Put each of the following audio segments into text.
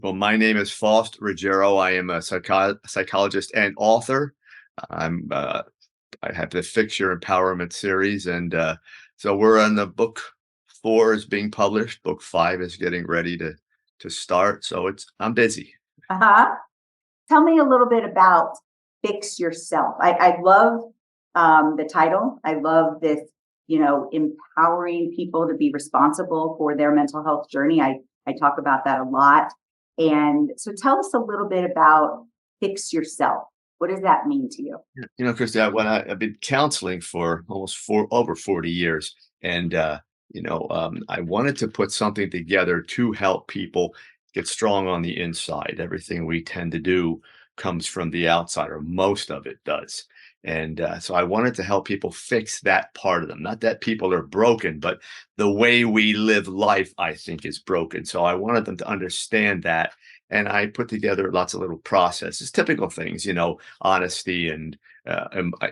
Well, my name is Faust Ruggiero. I am a psychologist and author. I'm I have the Fix Your Empowerment series, and so we're on the book four is being published. Book five is getting ready to start. So I'm busy. Uh-huh. Tell me a little bit about Fix Yourself. I love the title. I love this, empowering people to be responsible for their mental health journey. I talk about that a lot. And so tell us a little bit about Fix Yourself. What does that mean to you? Chris, I've been counseling for almost over 40 years, and I wanted to put something together to help people get strong on the inside. Everything we tend to do comes from the outside, or most of it does. And so I wanted to help people fix that part of them. Not that people are broken, but the way we live life, I think, is broken. So I wanted them to understand that. And I put together lots of little processes, typical things, honesty and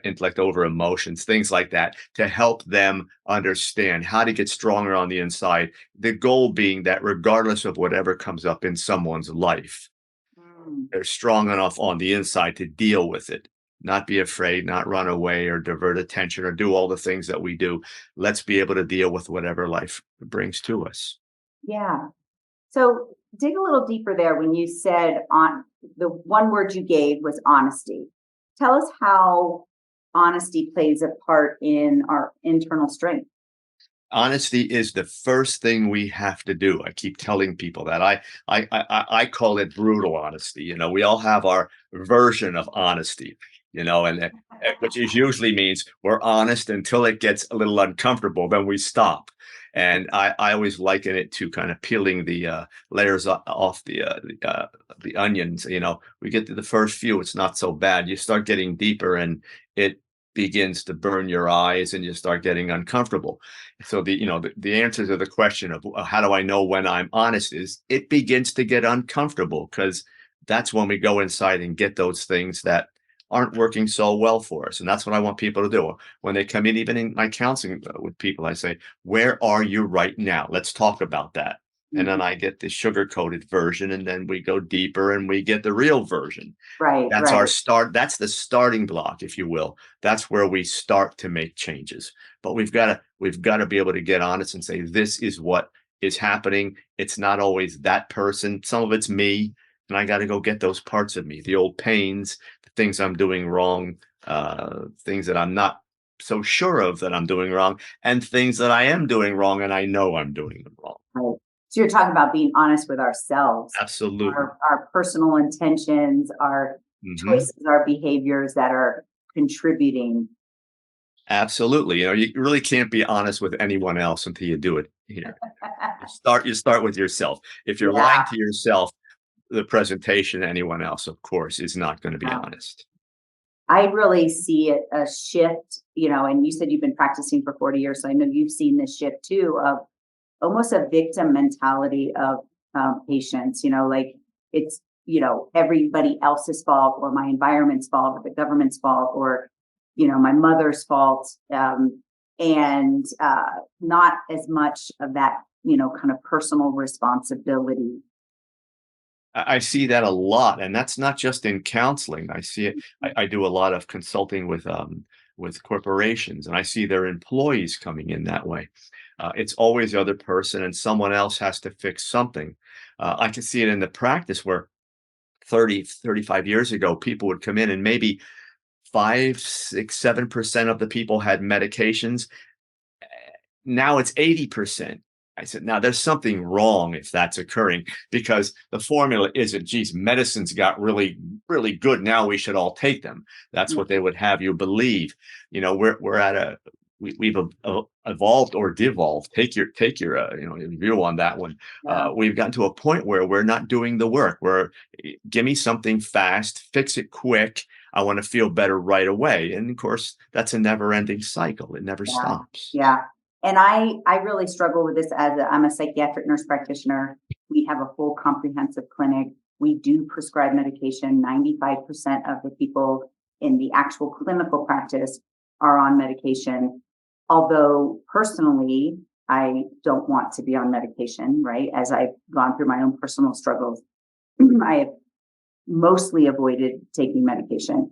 intellect over emotions, things like that, to help them understand how to get stronger on the inside. The goal being that regardless of whatever comes up in someone's life, Mm. they're strong enough on the inside to deal with it, not be afraid, not run away or divert attention or do all the things that we do. Let's be able to deal with whatever life brings to us. Yeah. So dig a little deeper there when you said on the one word you gave was honesty. Tell us how honesty plays a part in our internal strength. Honesty is the first thing we have to do. I keep telling people that. I call it brutal honesty. We all have our version of honesty. Which is usually means we're honest until it gets a little uncomfortable, then we stop. And I always liken it to kind of peeling the layers off the onions. We get to the first few, it's not so bad. You start getting deeper, and it begins to burn your eyes, and you start getting uncomfortable. So the answer to the question of how do I know when I'm honest is it begins to get uncomfortable, because that's when we go inside and get those things that aren't working so well for us. And that's what I want people to do. When they come in, even in my counseling with people, I say, where are you right now? Let's talk about that. And then Mhm. I get the sugar coated version, and then we go deeper and we get the real version. Right, That's our right. start. That's the starting block, if you will. That's where we start to make changes. But we've got to be able to get honest and say, this is what is happening. It's not always that person. Some of it's me. And I got to go get those parts of me, the old pains, the things I'm doing wrong, things that I'm not so sure of that I'm doing wrong, and things that I am doing wrong and I know I'm doing them wrong. Right. So you're talking about being honest with ourselves, Absolutely. our personal intentions, our Hmm. choices, our behaviors that are contributing. Absolutely. You really can't be honest with anyone else until you do it here. You start with yourself. If you're Yeah. lying to yourself, the presentation to anyone else, of course, is not going to be honest. I really see it a shift, and you said you've been practicing for 40 years. So I know you've seen this shift too of almost a victim mentality of patients, like it's, everybody else's fault or my environment's fault or the government's fault or, my mother's fault. And not as much of that, kind of personal responsibility. I see that a lot, and that's not just in counseling. I see it. I do a lot of consulting with corporations, and I see their employees coming in that way. It's always the other person, and someone else has to fix something. I can see it in the practice where 35 years ago, people would come in, and maybe 5, 6, 7% of the people had medications. Now it's 80%. I said, now there's something wrong if that's occurring, because the formula isn't, geez, medicines got really, really good. Now we should all take them. That's what they would have you believe. We're at we've evolved or devolved. Take your view on that one. Yeah. We've gotten to a point where we're not doing the work. Give me something fast, fix it quick. I want to feel better right away. And of course, that's a never ending cycle. It never Yeah. stops. Yeah. And I really struggle with this I'm a psychiatric nurse practitioner. We have a full comprehensive clinic. We do prescribe medication. 95% of the people in the actual clinical practice are on medication. Although personally, I don't want to be on medication, right? As I've gone through my own personal struggles. I have mostly avoided taking medication.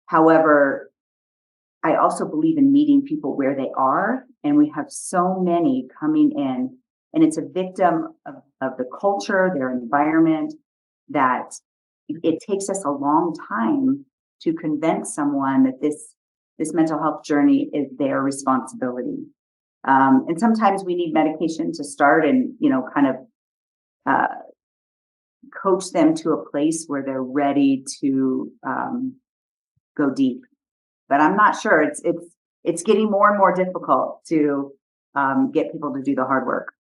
However, I also believe in meeting people where they are, and we have so many coming in, and it's a victim of the culture, their environment, that it takes us a long time to convince someone that this mental health journey is their responsibility. And sometimes we need medication to start and, kind of uh, coach them to a place where they're ready to go deep. But I'm not sure. It's getting more and more difficult to get people to do the hard work.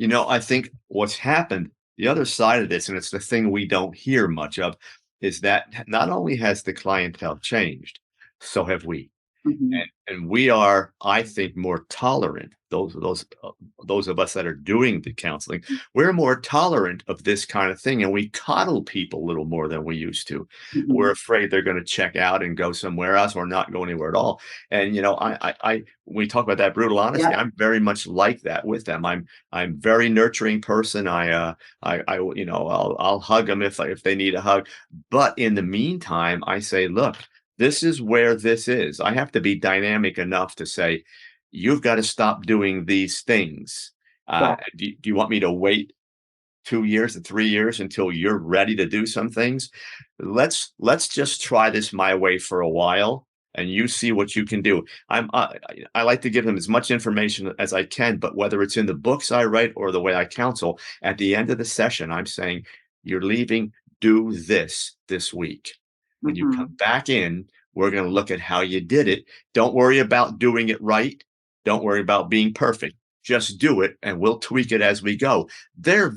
I think what's happened, the other side of this, and it's the thing we don't hear much of, is that not only has the clientele changed, so have we. Mhm, And we are, I think, more tolerant. Those of us that are doing the counseling, we're more tolerant of this kind of thing, and we coddle people a little more than we used to. We're mhm. afraid they're going to check out and go somewhere else, or not go anywhere at all. And when we talk about that brutal honesty, Yep. I'm very much like that with them. I'm very nurturing person. I'll hug them if they need a hug. But in the meantime, I say, look, this is where this is. I have to be dynamic enough to say, you've got to stop doing these things. Yeah. Do you want me to wait 2 years to 3 years until you're ready to do some things? Let's just try this my way for a while, and you see what you can do. I like to give them as much information as I can, but whether it's in the books I write or the way I counsel, at the end of the session, I'm saying, you're leaving, do this week. When you come Mhm. back in, we're going to look at how you did it. Don't worry about doing it right. Don't worry about being perfect. Just do it, and we'll tweak it as we go. They're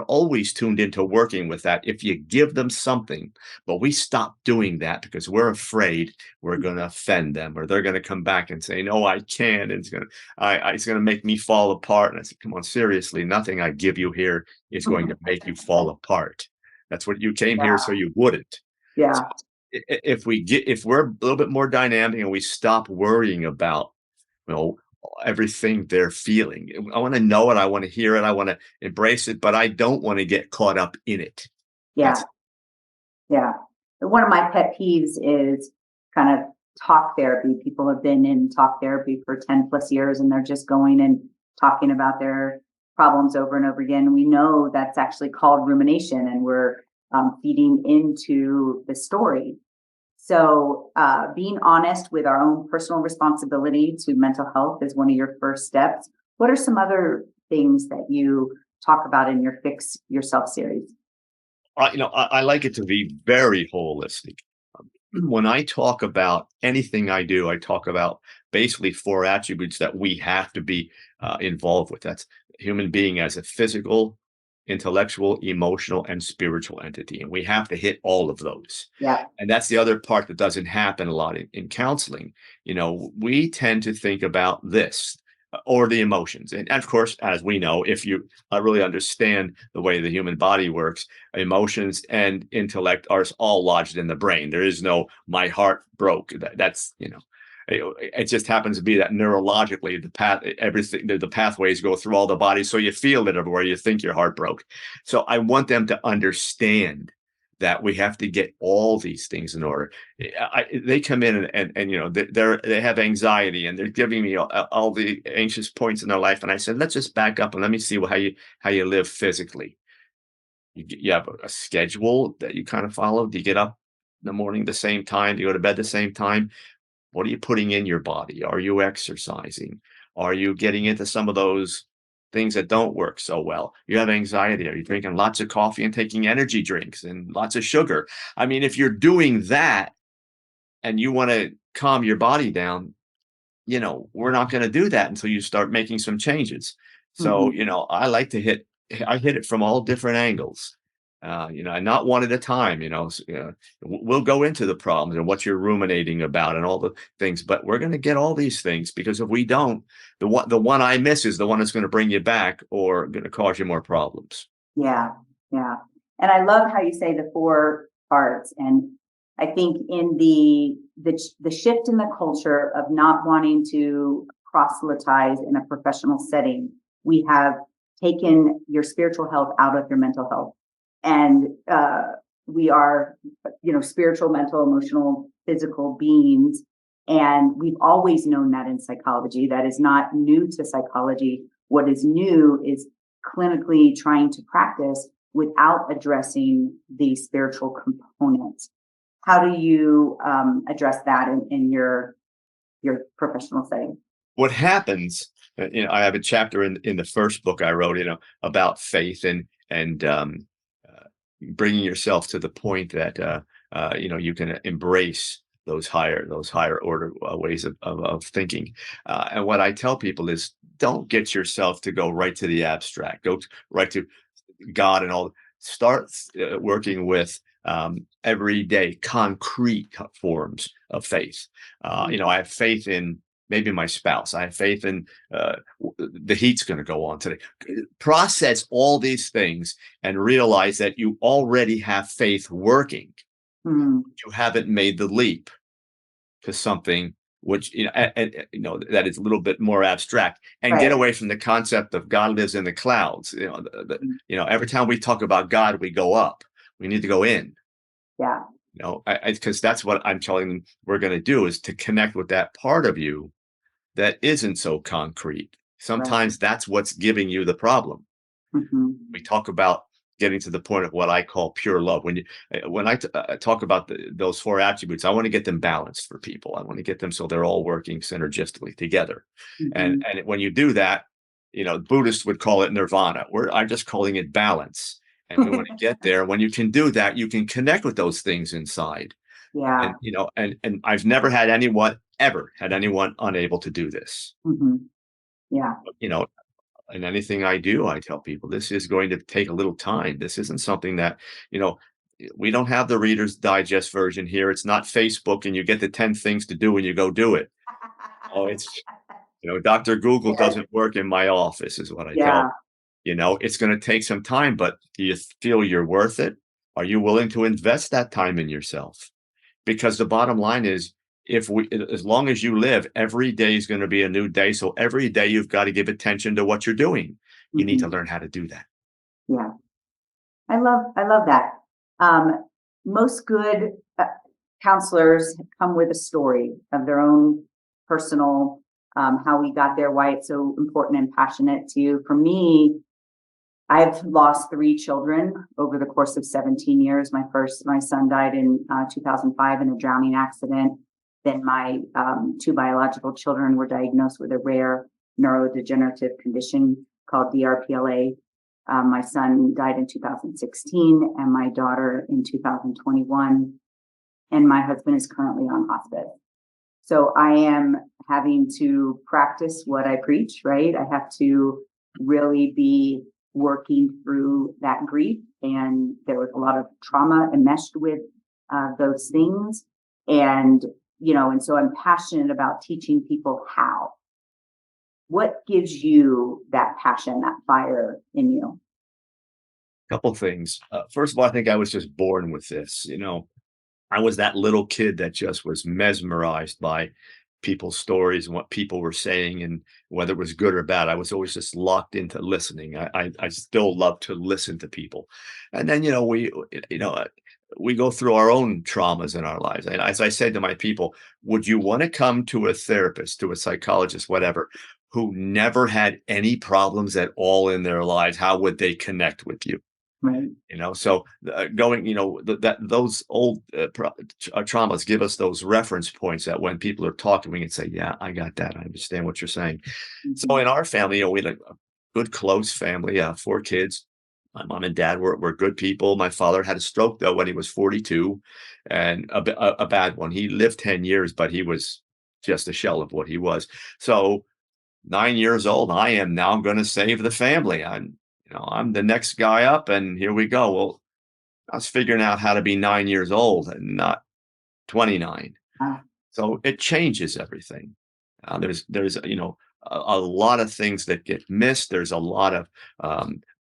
always tuned into working with that if you give them something. But we stop doing that because we're afraid we're going to offend them, or they're going to come back and say, "No, I can't." And it's going to make me fall apart. And I said, "Come on, seriously, nothing I give you here is going to make you fall apart. That's what you came here so Yeah. you wouldn't." So Yeah. if we're a little bit more dynamic and we stop worrying about, you know, everything they're feeling. I want to know it. I want to hear it. I want to embrace it, but I don't want to get caught up in it. Yeah. That's Yeah. One of my pet peeves is kind of talk therapy. People have been in talk therapy for 10 plus years and they're just going and talking about their problems over and over again. We know that's actually called rumination, and we're feeding into the story. So, being honest with our own personal responsibility to mental health is one of your first steps. What are some other things that you talk about in your Fix Yourself series? I like it to be very holistic. When I talk about anything I do, I talk about basically four attributes that we have to be involved with. That's human being as a physical, intellectual, emotional, and spiritual entity. And we have to hit all of those. Yeah. And that's the other part that doesn't happen a lot in counseling. We tend to think about this or the emotions. And of course, as we know, if you really understand the way the human body works, emotions and intellect are all lodged in the brain. There is no my heart broke. It just happens to be that neurologically the pathways go through all the body, so you feel it everywhere. You think your heart broke. So I want them to understand that we have to get all these things in order. They come in and they have anxiety and they're giving me all the anxious points in their life, and I said, let's just back up and let me see how you live physically. You have a schedule that you kind of follow. Do you get up in the morning the same time? Do you go to bed the same time? What are you putting in your body? Are you exercising? Are you getting into some of those things that don't work so well? You have anxiety. Are you drinking lots of coffee and taking energy drinks and lots of sugar? I mean, if you're doing that and you want to calm your body down, we're not going to do that until you start making some changes. So, Mhm. I hit it from all different angles, and not one at a time, we'll go into the problems and what you're ruminating about and all the things, but we're going to get all these things, because if we don't, the one I miss is the one that's going to bring you back or going to cause you more problems. Yeah, yeah. And I love how you say the four parts. And I think in the shift in the culture of not wanting to proselytize in a professional setting, we have taken your spiritual health out of your mental health. and we are, spiritual, mental, emotional, physical beings. And we've always known that in psychology. That is not new to psychology. What is new is clinically trying to practice without addressing the spiritual component. How do you address that in your professional setting? What happens, I have a chapter in the first book I wrote, about faith and uh, bringing yourself to the point that you can embrace those higher order ways of thinking. And what I tell people is, don't get yourself to go right to the abstract, right to God and all. Start working with everyday concrete forms of faith. I have faith in maybe my spouse. I have faith in the heat's going to go on today. Process all these things and realize that you already have faith working. Mm, You haven't made the leap to something which that is a little bit more abstract, and get right. away from the concept of God lives in the clouds. Mm, Every time we talk about God, we go up. We need to go in. yeah. Because that's what I'm telling them we're going to do, is to connect with that part of you that isn't so concrete. Right. Sometimes that's what's giving you the problem. Hmm. We talk about getting to the point of what I call pure love. When I talk about those four attributes, I want to get them balanced for people. I want to get them so they're all working synergistically together. And Hmm. and when you do that, Buddhists would call it nirvana. I'm just calling it balance. And we want to get there. When you can do that, you can connect with those things inside. Yeah. And I've never had anyone ever had anyone unable to do this. Hmm. Yeah. You know, and anything I do, I tell people this is going to take a little time. This isn't something that, you know, we don't have the Reader's Digest version here. It's not Facebook and you get the 10 things to do and you go do it. Oh, Dr. Google Yeah. doesn't work in my office, is what I tell. Yeah. It's going to take some time, but do you feel you're worth it? Are you willing to invest that time in yourself? Because the bottom line is, as long as you live, every day is going to be a new day. So every day you've got to give attention to what you're doing. You need to Hmm. learn how to do that. Yeah. I love that. Um, most good counselors come with a story of their own personal, how we got there, why it's so important and passionate to you. For me, I've lost three children over the course of 17 years. My son died in 2005 in a drowning accident. Then my two biological children were diagnosed with a rare neurodegenerative condition called DRPLA. My son died in 2016 and my daughter in 2021. And my husband is currently on hospice. So I am having to practice what I preach, right? I have to really be working through that grief. And there was a lot of trauma enmeshed with those things. And so I'm passionate about teaching people how. What gives you that passion, that fire in you? Couple things. First of all, I think I was just born with this. I was that little kid that just was mesmerized by people's stories and what people were saying, and whether it was good or bad. I was always just locked into listening. I still love to listen to people. And then, we go through our own traumas in our lives. And as I said to my people, would you want to come to a therapist, to a psychologist, whatever, who never had any problems at all in their lives? How would they connect with you? Right. So going, that those old traumas give us those reference points that when people are talking, we can say, yeah, I got that. I understand what you're saying. So Mhm. in our family, we had a good, close family, four kids. My mom and dad were good people. My father had a stroke, though, when he was 42, and a bad one. He lived 10 years, but he was just a shell of what he was. So 9 years old, I am now going to save the family. I'm the next guy up, and here we go. Well, I was figuring out how to be 9 years old and not 29. Ah, So it changes everything. There's a lot of things that get missed. There's a lot of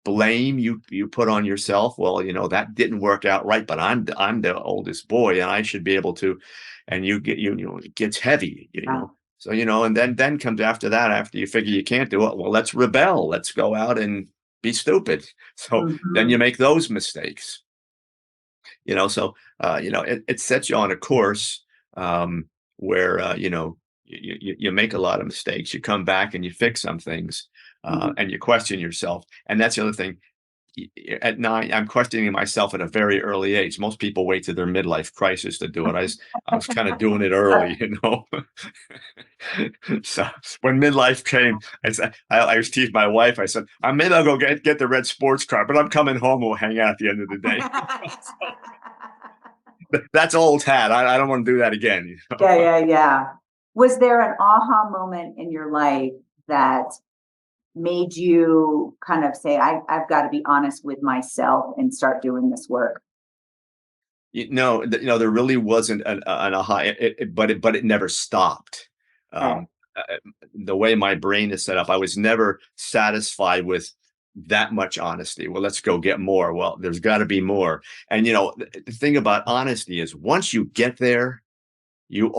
blame you put on yourself. Well, that didn't work out right, but I'm the oldest boy, and I should be able to. And it gets heavy. ah, So and then comes after that. After you figure you can't do it, well, let's rebel. Let's go out and be stupid. So then you Mhm. make those mistakes. So it sets you on a course, where you make a lot of mistakes. You come back and you fix some things, Mhm. and you question yourself. And that's the other thing. At 9, I'm questioning myself at a very early age. Most people wait to their midlife crisis to do it. I was kind of doing it early, you know. So when midlife came, I was teasing my wife. I said, maybe I'll go get the red sports car, but I'm coming home. We'll hang out at the end of the day. So that's old hat. I don't want to do that again. Yeah, yeah, yeah. Was there an aha moment in your life that made you kind of say, I've got to be honest with myself and start doing this work? There really wasn't an aha, but it never stopped. Okay. Um, the way my brain is set up, I was never satisfied with that much honesty. Well, let's go get more. Well, there's got to be more. And the thing about honesty is once you get there, you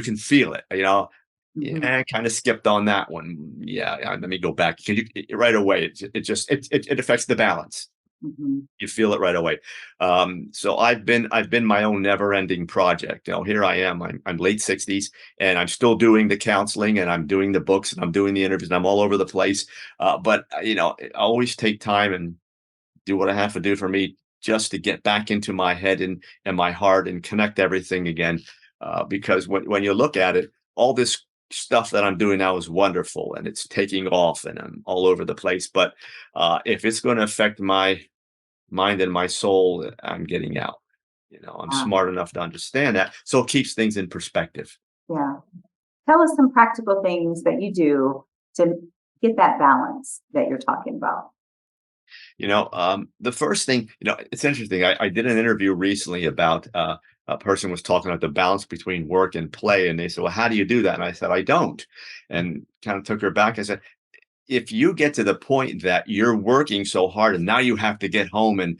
can feel it. Mhm. Yeah, I kind of skipped on that one. Yeah, let me go back. Right away? It affects the balance. Mhm. You feel it right away. So I've been my own never-ending project. Here I am. I'm late 60s, and I'm still doing the counseling, and I'm doing the books, and I'm doing the interviews, and I'm all over the place. But I always take time and do what I have to do for me just to get back into my head and my heart and connect everything again. Because when you look at it, all this stuff that I'm doing now is wonderful and it's taking off and I'm all over the place. But if it's going to affect my mind and my soul, I'm getting out. I'm Yeah. smart enough to understand that. So it keeps things in perspective. Yeah. Tell us some practical things that you do to get that balance that you're talking about. The first thing, it's interesting. I did an interview recently about a person was talking about the balance between work and play. And they said, well, how do you do that? And I said, I don't. And kind of took her back. I said, if you get to the point that you're working so hard and now you have to get home and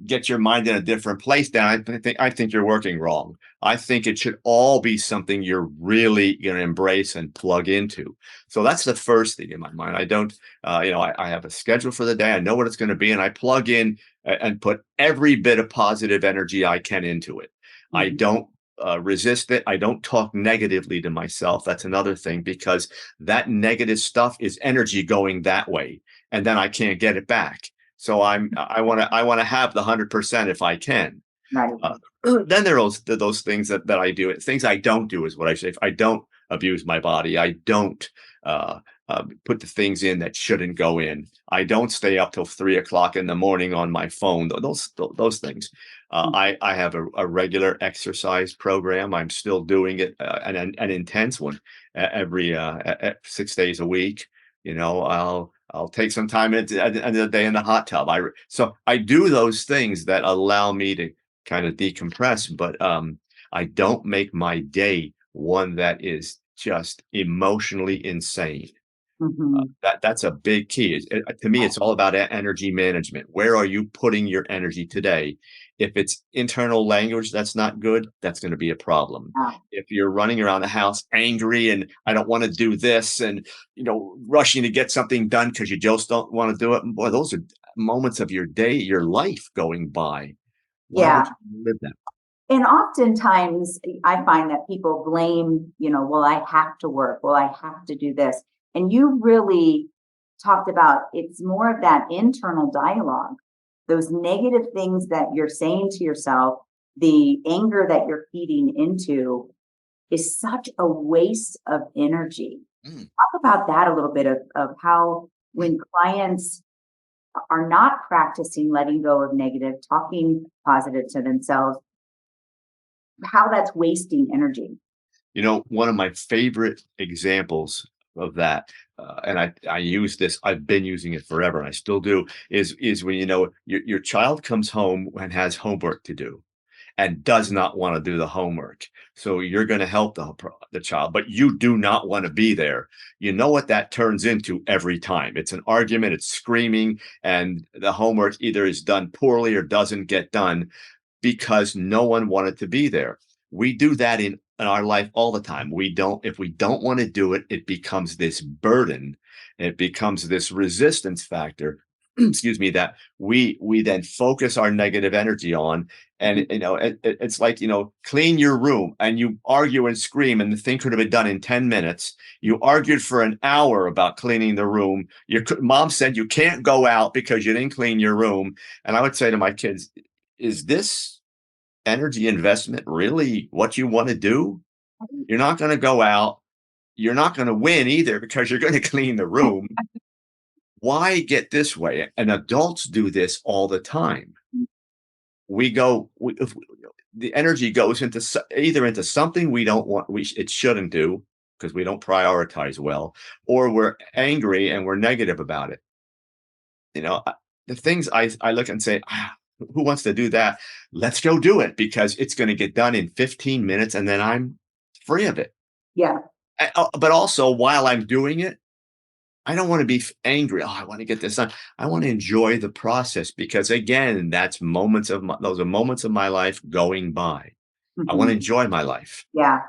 get your mind in a different place, then I think you're working wrong. I think it should all be something you're really going to embrace and plug into. So that's the first thing in my mind. I don't, I have a schedule for the day. I know what it's going to be, and I plug in and put every bit of positive energy I can into it. I Mhm. don't resist it. I don't talk negatively to myself. That's another thing because that negative stuff is energy going that way, and then I can't get it back. So I want to have the 100% if I can. Right. Uh, then there are those things that I do. Things I don't do is what I say. If I don't abuse my body, I don't uh, put the things in that shouldn't go in. I don't stay up till 3 o'clock in the morning on my phone. Those things. I have a regular exercise program. I'm still doing it, an intense one, every 6 days a week. I'll take some time at the end of the day in the hot tub. So I do those things that allow me to kind of decompress, but I don't make my day one that is just emotionally insane. Mhm. That's a big key. To me, it's all about energy management. Where are you putting your energy today? If it's internal language that's not good, that's going to be a problem. Yeah. If you're running around the house angry and I don't want to do this and rushing to get something done because you just don't want to do it, boy, those are moments of your day, your life going by. Why Yeah. would you live that? And oftentimes I find that people blame, well, I have to work, well, I have to do this. And you really talked about it's more of that internal dialogue, those negative things that you're saying to yourself, the anger that you're feeding into is such a waste of energy. Mm. Talk about that a little bit of how when clients are not practicing letting go of negative, talking positive to themselves, how that's wasting energy. One of my favorite examples of that, and I use this. I've been using it forever, and I still do. Is when your child comes home and has homework to do, and does not want to do the homework. So you're going to help the child, but you do not want to be there. You know what that turns into every time. It's an argument. It's screaming, and the homework either is done poorly or doesn't get done because no one wanted to be there. We do that in our life all the time. If we don't want to do it, it becomes this burden. It becomes this resistance factor. excuse me, that we then focus our negative energy on. And it's like, clean your room, and you argue and scream, and the thing could have been done in 10 minutes. You argued for an hour about cleaning the room. Your mom said you can't go out because you didn't clean your room. And I would say to my kids, is this energy investment really what you want to do? You're not going to go out. You're not going to win either because you're going to clean the room. Why get this way? And adults do this all the time. We go, the energy goes into either into something we don't want, it shouldn't do because we don't prioritize well, or we're angry and we're negative about it. The things I look and say, who wants to do that? Let's go do it because it's going to get done in 15 minutes and then I'm free of it. Yeah. But also, while I'm doing it, I don't want to be angry. Oh, I want to get this done. I want to enjoy the process because, again, those are moments of my life going by. I want to Mhm. enjoy my life. Yeah.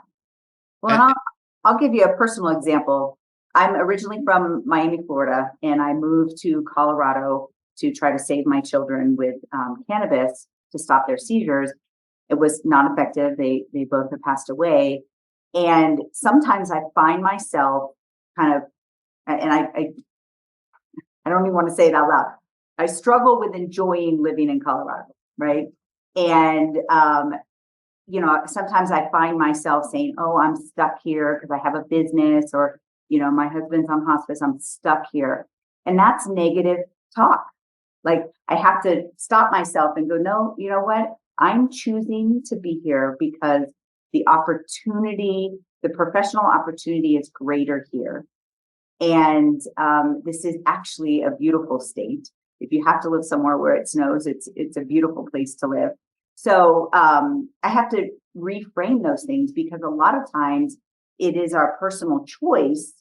Well, and And I'll give you a personal example. I'm originally from Miami, Florida, and I moved to Colorado to try to save my children with cannabis to stop their seizures. It was not effective. They both have passed away, and sometimes I find myself kind of, and I don't even want to say it out loud. I struggle with enjoying living in Colorado, right? And sometimes I find myself saying, "Oh, I'm stuck here because I have a business," or, "My husband's on hospice. I'm stuck here." And that's negative talk. Like, I have to stop myself and go, "No, you know what? I'm choosing to be here because the professional opportunity is greater here. And this is actually a beautiful state. If you have to live somewhere where it snows, it's a beautiful place to live." So I have to reframe those things because a lot of times it is our personal choice.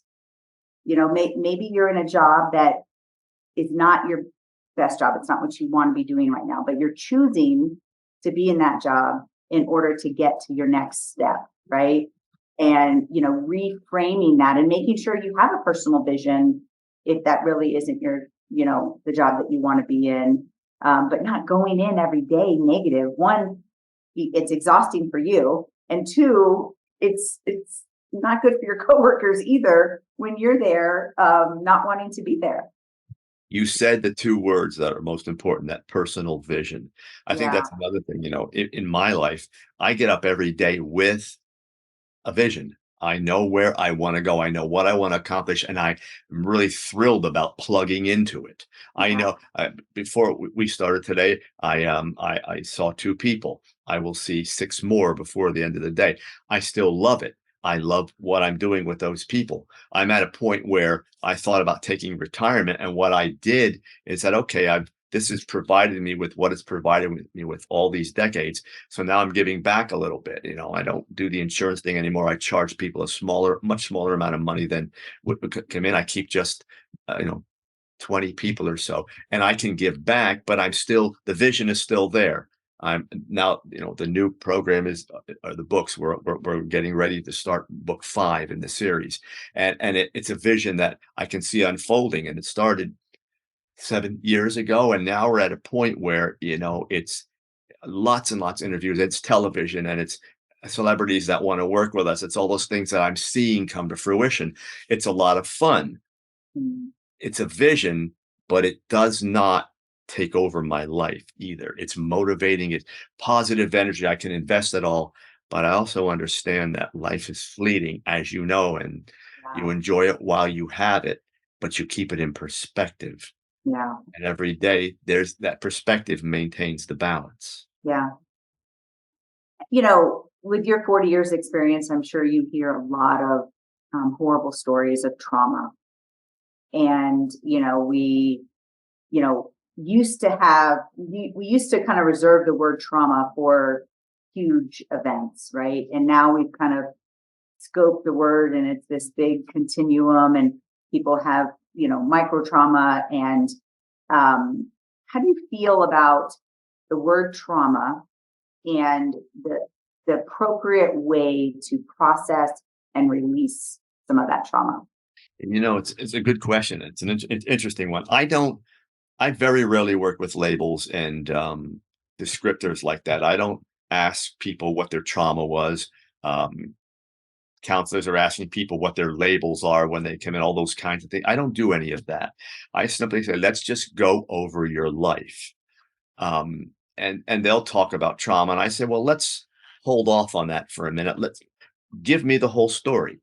Maybe you're in a job that is not your best job. It's not what you want to be doing right now, but you're choosing to be in that job in order to get to your next step, right? And reframing that and making sure you have a personal vision if that really isn't the job that you want to be in, but not going in every day negative. One, it's exhausting for you, and two, it's not good for your coworkers either when you're there not wanting to be there. you said the two words that are most important, that personal vision. I think Yeah. that's another thing, in my life, I get up every day with a vision. I know where I want to go. I know what I want to accomplish, and I'm really thrilled about plugging into it. I Yeah. know before we started today, I saw two people. I will see six more before the end of the day. I still love it. I love what I'm doing with those people. I'm at a point where I thought about taking retirement, and what I did is that, okay, this has provided me with what it's provided me with all these decades. So now I'm giving back a little bit. I don't do the insurance thing anymore. I charge people much smaller amount of money than would come in. I keep just, uh, you know, 20 people or so, and I can give back, but the vision is still there. I'm now, the new program are the books. We're getting ready to start book 5 in the series. And it's a vision that I can see unfolding. And it started 7 years ago. And now we're at a point where, it's lots and lots of interviews. It's television and it's celebrities that want to work with us. It's all those things that I'm seeing come to fruition. It's a lot of fun. Mm. It's a vision, but it does not take over my life either. It's motivating, it's positive energy. I can invest it all, but I also understand that life is fleeting, as you know, and you Yeah. enjoy it while you have it, but you keep it in perspective. Yeah. And every day there's that perspective maintains the balance. Yeah. With your 40 years experience, I'm sure you hear a lot of horrible stories of trauma. And, you know, we used to kind of reserve the word trauma for huge events, right? And now we've kind of scoped the word and it's this big continuum and people have, micro trauma. And how do you feel about the word trauma and the appropriate way to process and release some of that trauma? It's a good question. It's an interesting one. I don't. I very rarely work with labels and descriptors like that. I don't ask people what their trauma was. Um, Counselors are asking people what their labels are when they come in, all those kinds of things. I don't do any of that. I simply say, let's just go over your life. And they'll talk about trauma. And I say, well, let's hold off on that for a minute. Let's give me the whole story.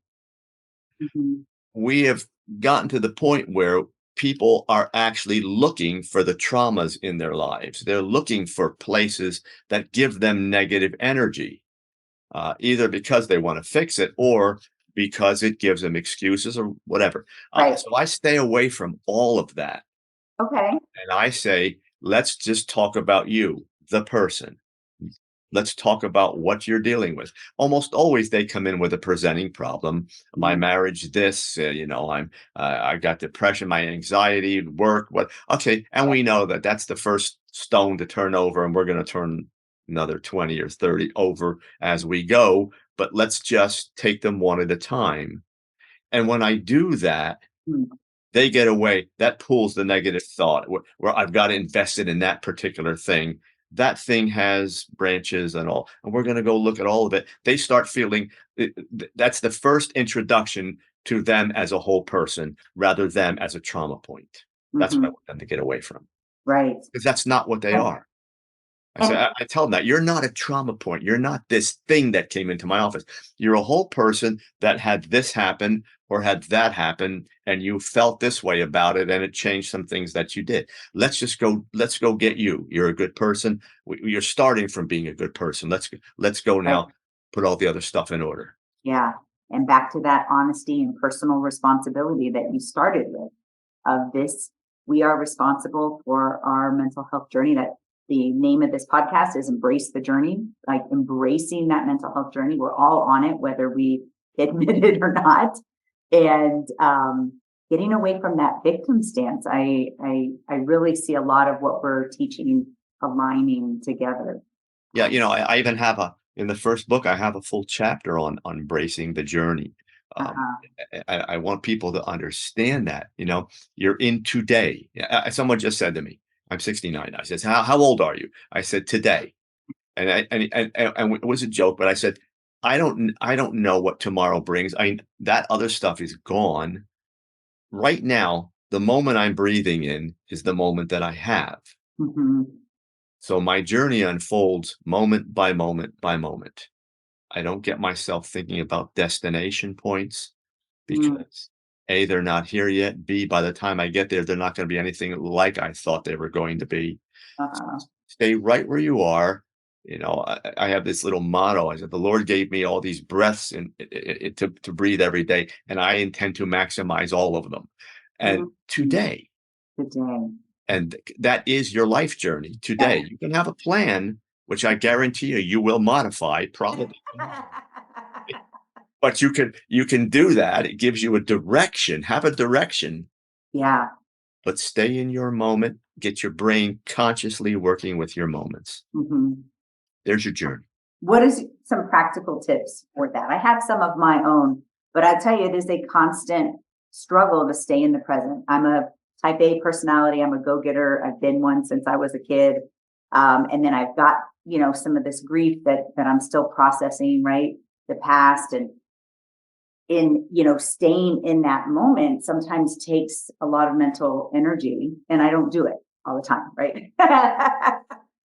Mhm. We have gotten to the point where people are actually looking for the traumas in their lives. They're looking for places that give them negative energy, either because they want to fix it or because it gives them excuses or whatever. Right. So I stay away from all of that. Okay. And I say, let's just talk about you, the person. Let's talk about what you're dealing with. Almost always they come in with a presenting problem. My Mhm. marriage, this, I got depression, my anxiety, work, what, okay. And we know that that's the first stone to turn over, and we're going to turn another 20 or 30 over as we go. But let's just take them one at a time. And when I do that, Mm. they get away. That pulls the negative thought where I've got invested in that particular thing. That thing has branches and all, and we're going to go look at all of it. They start feeling that's the first introduction to them as a whole person rather than as a trauma point. That's what I Mhm. want them to get away from, Right. because that's not what they And are. and I tell them that you're not a trauma point. You're not this thing that came into my office. You're a whole person that had this happen or had that happen, and you felt this way about it, and it changed some things that you did. Let's go get you. You're a good person. You're starting from being a good person. Let's go right. now. Put all the other stuff in order. Yeah. And back to that honesty and personal responsibility that you started with, of this, we are responsible for our mental health journey. That the name of this podcast is Embrace the Journey, like embracing that mental health journey. We're all on it, whether we admit it or not. And getting away from that victim stance. I really see a lot of what we're teaching aligning together. Yeah, Um, I even have a in the first book, I have a full chapter on embracing the journey. Um, uh-huh. I want people to understand that, you're in today. Yeah, someone just said to me, I'm 69. I says, how old are you? I said, today. And it was a joke, but I said, I don't know what tomorrow brings. That other stuff is gone. Right now, the moment I'm breathing in is the moment that I have. Mhm. So my journey unfolds moment by moment by moment. I don't get myself thinking about destination points Mm. because A, they're not here yet. B, by the time I get there, they're not going to be anything like I thought they were going to be. Uh-huh. Stay right where you are. I have this little motto. I said, the Lord gave me all these breaths to breathe every day, and I intend to maximize all of them. And Mhm. today, Today. and that is your life journey Yeah. today. You can have a plan, which I guarantee you will modify probably tomorrow. But you can do that. It gives you a direction. Have a direction, Yeah. but stay in your moment. Get your brain consciously working with your moments. Mhm. There's your journey. What is some practical tips for that? I have some of my own, but I tell you, it is a constant struggle to stay in the present. I'm a type A personality. I'm a go-getter. I've been one since I was a kid. And then I've got, some of this grief that I'm still processing, right? The past and staying in that moment sometimes takes a lot of mental energy, and I don't do it all the time, right? I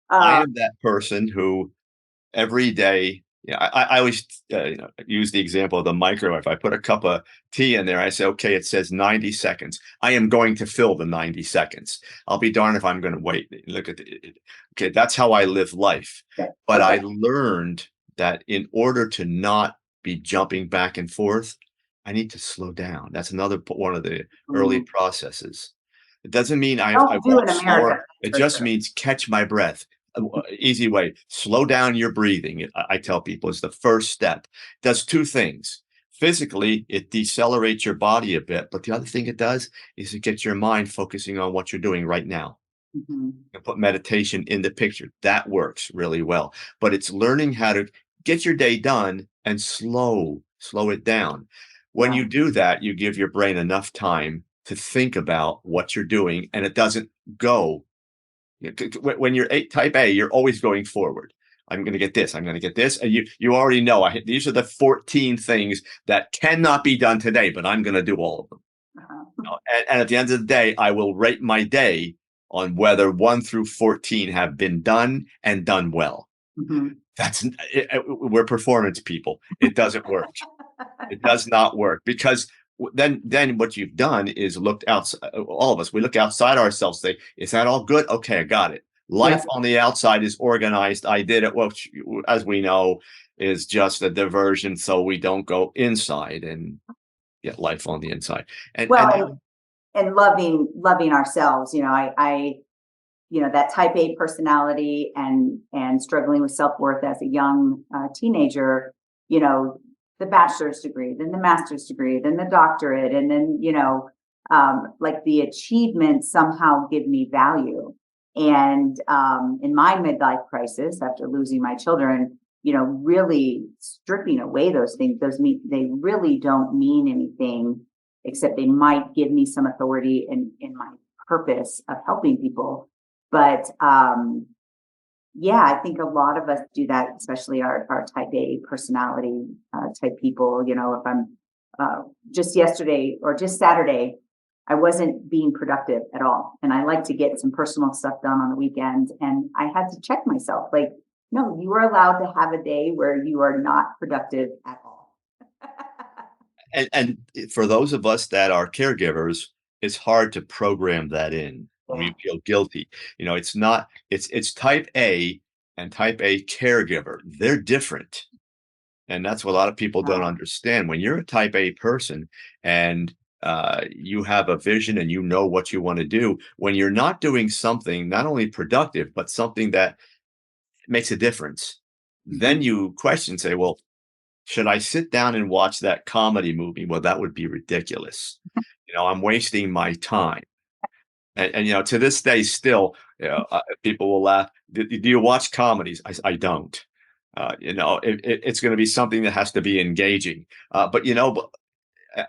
uh, am that person who every day, I always use the example of the microwave. If I put a cup of tea in there, I say, okay, it says 90 seconds. I am going to fill the 90 seconds. I'll be darned if I'm going to wait. Look at okay, that's how I live life. okay. But Okay. I learned that in order to not be jumping back and forth, I need to slow down. That's another one of the early Mm. processes. It doesn't mean I Don't do walk in America, slower. It that's for just sure. means catch my breath. Easy way, slow down your breathing. I tell people is the first step. Does two things. Physically, it decelerates your body a bit, but the other thing it does is it gets your mind focusing on what you're doing right now. Mhm. And put meditation in the picture. That works really well. But it's learning how to get your day done and slow it down. When Yeah. you do that, you give your brain enough time to think about what you're doing, and it doesn't go. When you're type A, you're always going forward. I'm going to get this. I'm going to get this, and you already know. These are the 14 things that cannot be done today, but I'm going to do all of them. Uh-huh. And at the end of the day, I will rate my day on whether 1 through 14 have been done and done well. Mhm. That's we're performance people. It doesn't work. It does not work because then what you've done is looked outside. All of us, we look outside ourselves. Say, is that all good? Okay, I got it. Yep. Life on the outside is organized. I did it. Well, as we know, is just a diversion, so we don't go inside and get life on the inside. Well, And now, and loving ourselves, that type A personality and struggling with self-worth as a young teenager, you know, the bachelor's degree, then the master's degree, then the doctorate, and then, like the achievements somehow give me value. And in my midlife crisis, after losing my children, really stripping away those things, they really don't mean anything, except they might give me some authority in my purpose of helping people. But yeah, I think a lot of us do that, especially our type A personality type people. If I'm just yesterday or just Saturday, I wasn't being productive at all. And I like to get some personal stuff done on the weekends. And I had to check myself like, no, you are allowed to have a day where you are not productive at all. and for those of us that are caregivers, it's hard to program that in. Yeah. We feel guilty. It's not. It's type A and type A caregiver. They're different. And that's what a lot of people don't Uh, understand. When you're a type A person and you have a vision and you know what you want to do, when you're not doing something not only productive, but something that makes a difference, then mhm. you question, say, well, should I sit down and watch that comedy movie? Well, that would be ridiculous. I'm wasting my time. And to this day, still, people will laugh. Do you watch comedies? I don't. It's going to be something that has to be engaging. But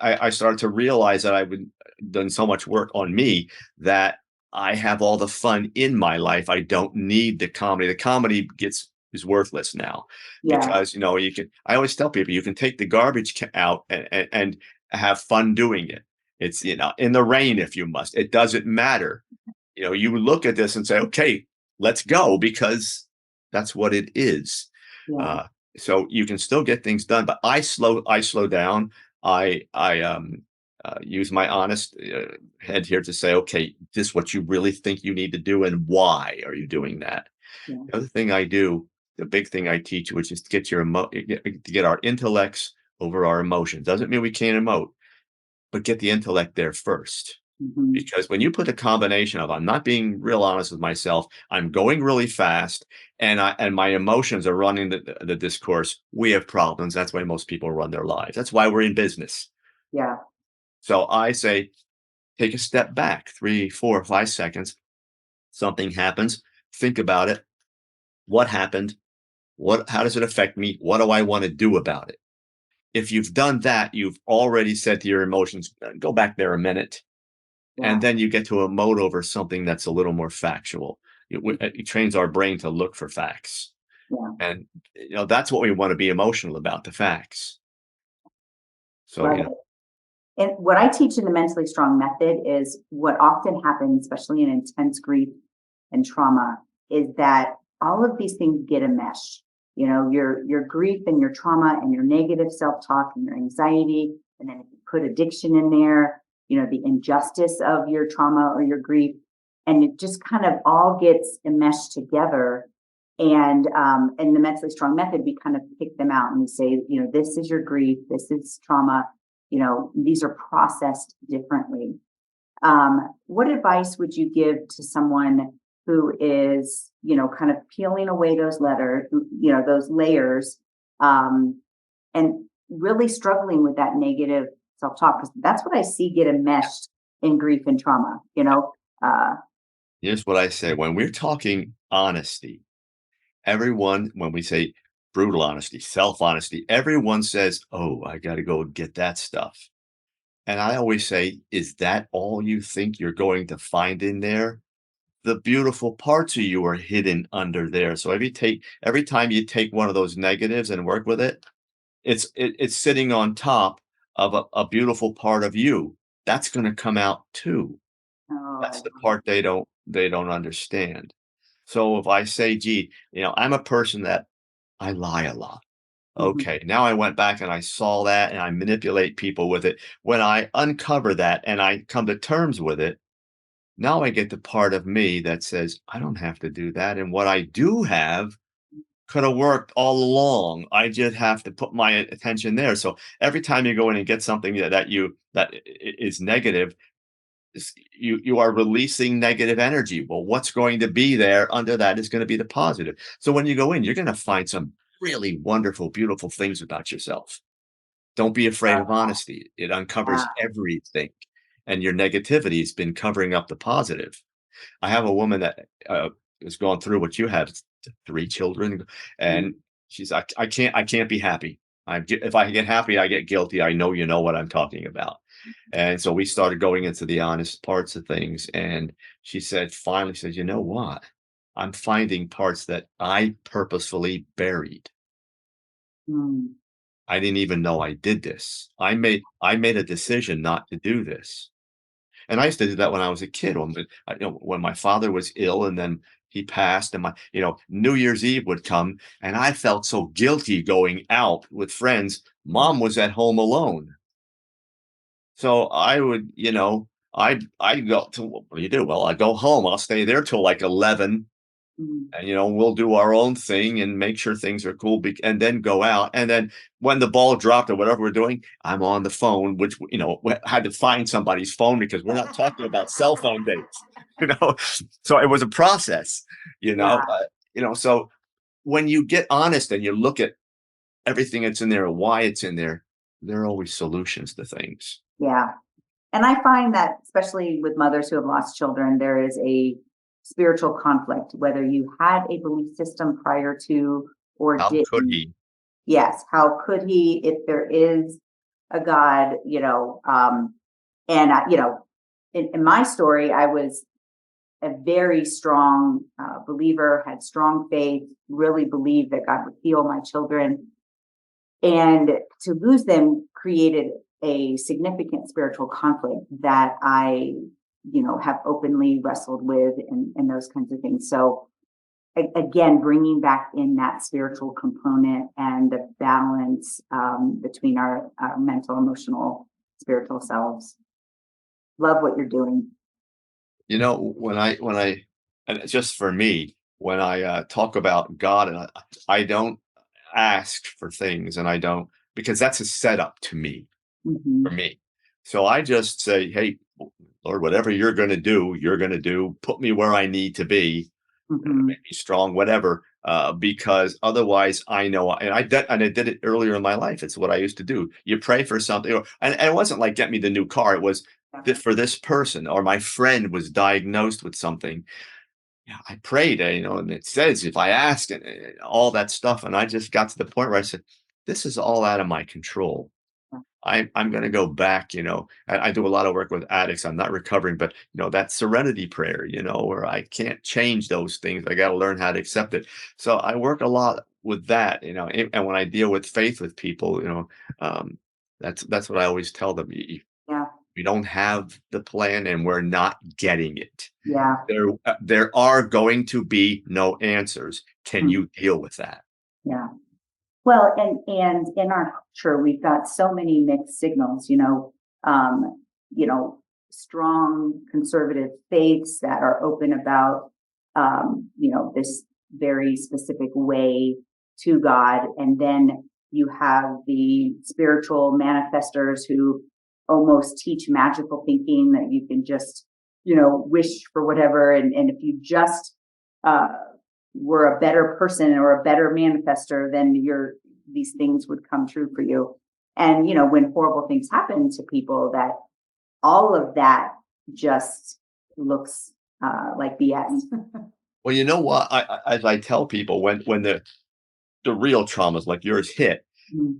I started to realize that I've been done so much work on me that I have all the fun in my life. I don't need the comedy. The comedy is worthless now Yeah. because you can. I always tell people you can take the garbage out and have fun doing it. It's in the rain if you must. It doesn't matter. You look at this and say, okay, let's go because that's what it is. Yeah. Uh, so you can still get things done, but I slow down. I use my honest head here to say, okay, this is what you really think you need to do, and why are you doing that? Yeah. The other thing I do, the big thing I teach, which is to get our intellects over our emotions. Doesn't mean we can't emote, but get the intellect there first. Mhm. Because when you put a combination of I'm not being real honest with myself, I'm going really fast, and my emotions are running the discourse, we have problems. That's why most people run their lives. That's why we're in business. Yeah. So I say, take a step back, 3, 4, 5 seconds. Something happens. Think about it. What happened? How does it affect me? What do I want to do about it? If you've done that, you've already said to your emotions, go back there a minute. And Yeah. then you get to emote over something that's a little more factual. It trains our brain to look for facts. Yeah. And that's what we want to be emotional about, the facts. So, Love it. And what I teach in the mentally strong method is what often happens, especially in intense grief and trauma, is that all of these things get enmeshed. Your grief and your trauma and your negative self-talk and your anxiety, and then if you put addiction in there, the injustice of your trauma or your grief, and it just kind of all gets enmeshed together. And in the mentally strong method, we kind of pick them out and we say, this is your grief, this is trauma, these are processed differently. What advice would you give to someone who is, kind of peeling away those those layers, and really struggling with that negative self-talk? Because that's what I see get enmeshed in grief and trauma. Uh, here's what I say. When we're talking honesty, everyone, when we say brutal honesty, self honesty, everyone says, oh, I got to go get that stuff. And I always say, "Is that all you think you're going to find in there? The beautiful parts of you are hidden under there." So every time you take one of those negatives and work with it, it's sitting on top of a beautiful part of you. That's gonna come out too. That's Oh, the part they don't understand. So if I say, "Gee, I'm a person that I lie a lot." mhm, Okay, now I went back and I saw that and I manipulate people with it. When I uncover that and I come to terms with it, now I get the part of me that says, "I don't have to do that, and what I do have could have worked all along. I just have to put my attention there." So every time you go in and get something that is negative, you are releasing negative energy. Well, what's going to be there under that is going to be the positive. So when you go in, you're going to find some really wonderful, beautiful things about yourself. Don't be afraid of honesty. It uncovers yeah, everything, and your negativity has been covering up the positive. I have a woman that has gone through what you have, 3 children, mhm, and she's like, I can't be happy. If I get happy, I get guilty. I know you know what I'm talking about. And so we started going into the honest parts of things. And she said, finally, said, you know what? I'm finding parts that I purposefully buried. mm, I didn't even know I did this. I made a decision not to do this. And I used to do that when I was a kid. When my father was ill and then he passed, and New Year's Eve would come, and I felt so guilty going out with friends. Mom was at home alone. So I would, I go to what do you do? Well, I go home. I'll stay there till like 11, mm. and we'll do our own thing and make sure things are cool, and then go out. And then when the ball dropped or whatever we're doing, I'm on the phone, which had to find somebody's phone because we're not talking about cell phone dates, you know. So it was a process, you know. Yeah, Uh, so when you get honest and you look at everything that's in there and why it's in there, there are always solutions to things. yeah. And I find that especially with mothers who have lost children, there is a spiritual conflict, whether you had a belief system prior to or How could didn't. he? Yes, how could he, if there is a God, and in my story, I was a very strong believer, had strong faith, really believed that God would heal my children. And to lose them created a significant spiritual conflict that I, have openly wrestled with and those kinds of things. So, again, bringing back in that spiritual component and the balance between our mental, emotional, spiritual selves. Love what you're doing. When I and it's just for me, when I talk about God, and I don't ask for things, and I don't, because that's a setup to me, for Hmm. me. So I just say, "Hey, Lord, whatever you're going to do, you're going to do. Put me where I need to be, Hmm. make me strong, whatever." Because otherwise, I know, and I did it earlier in my life. It's what I used to do. You pray for something, and it wasn't like get me the new car. It was that for this person, or my friend was diagnosed with something. Yeah, I prayed, and it says if I ask, and all that stuff, and I just got to the point where I said, "This is all out of my control. I'm going to go back." I do a lot of work with addicts. I'm not recovering, but that serenity prayer, where I can't change those things. I got to learn how to accept it. So I work a lot with that, and when I deal with faith with people, um, that's what I always tell them. Yeah, We don't have the plan, and we're not getting it. yeah, There are going to be no answers. Can mm, you deal with that? yeah. Well, and in our culture, we've got so many mixed signals. Um, you know, strong conservative faiths that are open about, this very specific way to God, and then you have the spiritual manifestors who almost teach magical thinking that you can just, wish for whatever, and if you just uh, were a better person or a better manifester, then these things would come true for you. And when horrible things happen to people, that all of that just looks like BS. Well, you know what? As I tell people, when the real traumas like yours hit, Mm,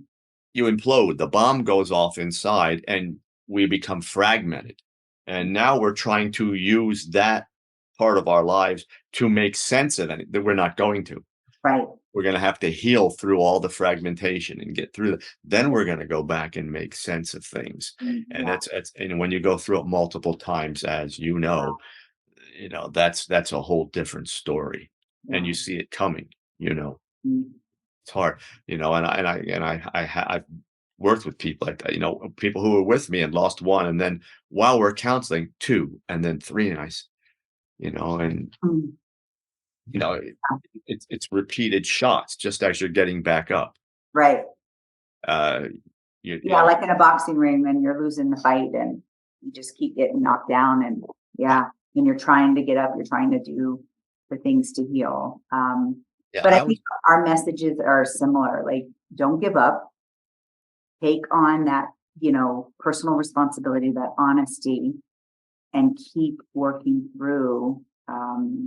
you implode. The bomb goes off inside, and we become fragmented. And now we're trying to use that part of our lives to make sense of it that we're not going to. Right. We're going to have to heal through all the fragmentation and get through then we're going to go back and make sense of things. And Yeah. that's and when you go through it multiple times, as that's a whole different story. And Yeah. you see it coming, you know. Mm. It's hard, I've worked with people like that, people who were with me and lost one, and then while we're counseling, two, and then three, and and Mm. you know, it, it's repeated shots just as you're getting back up. Right. Uh, you, you Yeah, know, like in a boxing ring when you're losing the fight and you just keep getting knocked down and yeah, and you're trying to get up, you're trying to do the things to heal. yeah, But I I think was, our messages are similar. Like, don't give up, take on that, personal responsibility, that honesty, and keep working through.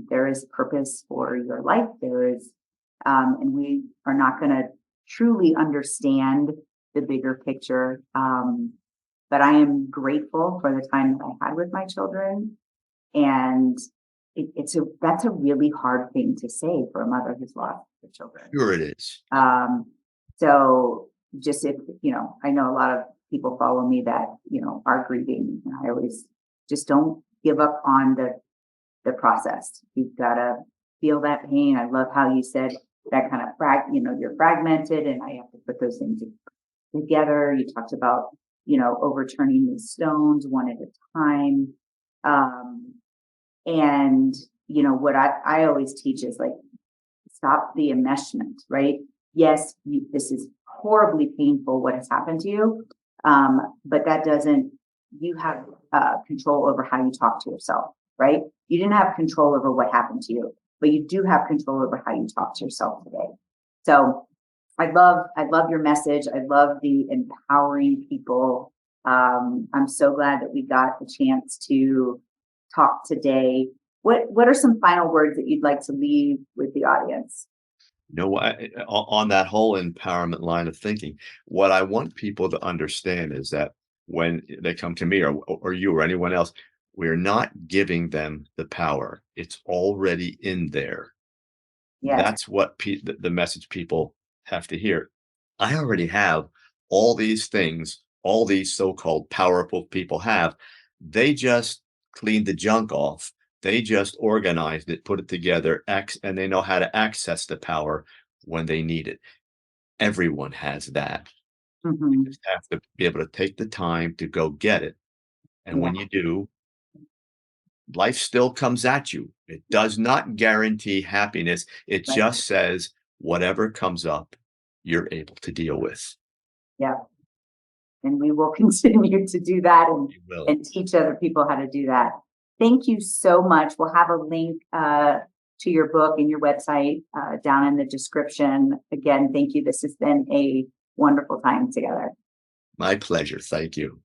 There is purpose for your life. And we are not going to truly understand the bigger picture. But I am grateful for the time that I had with my children. And that's a really hard thing to say for a mother who's lost her children. sure it is. Um, so just if, I know a lot of people follow me that, are grieving. And I always just don't give up on the process. You've got to feel that pain. I love how you said that kind of you're fragmented and I have to put those things together. You talked about, overturning these stones one at a time. Um, and, what I always teach is like, stop the enmeshment, right? Yes, this is horribly painful what has happened to you, but that doesn't, you have control over how you talk to yourself, right? You didn't have control over what happened to you, but you do have control over how you talk to yourself today. So I love your message. I love the empowering people. I'm so glad that we got the chance to talk today. What are some final words that you'd like to leave with the audience? On that whole empowerment line of thinking, what I want people to understand is that when they come to me or you or anyone else, we're not giving them the power. It's already in there. Yes, That's what the message people have to hear. I already have all these things, all these so-called powerful people have. They just cleaned the junk off. They just organized it, put it together, and they know how to access the power when they need it. Everyone has that. You hmm, just have to be able to take the time to go get it. And yeah, when you do, life still comes at you. It does not guarantee happiness. It right, just says whatever comes up, you're able to deal with. yeah. And we will continue to do that and You will. and teach other people how to do that. Thank you so much. We'll have a link to your book and your website down in the description. Again, thank you. This has been a wonderful time together. My pleasure. Thank you.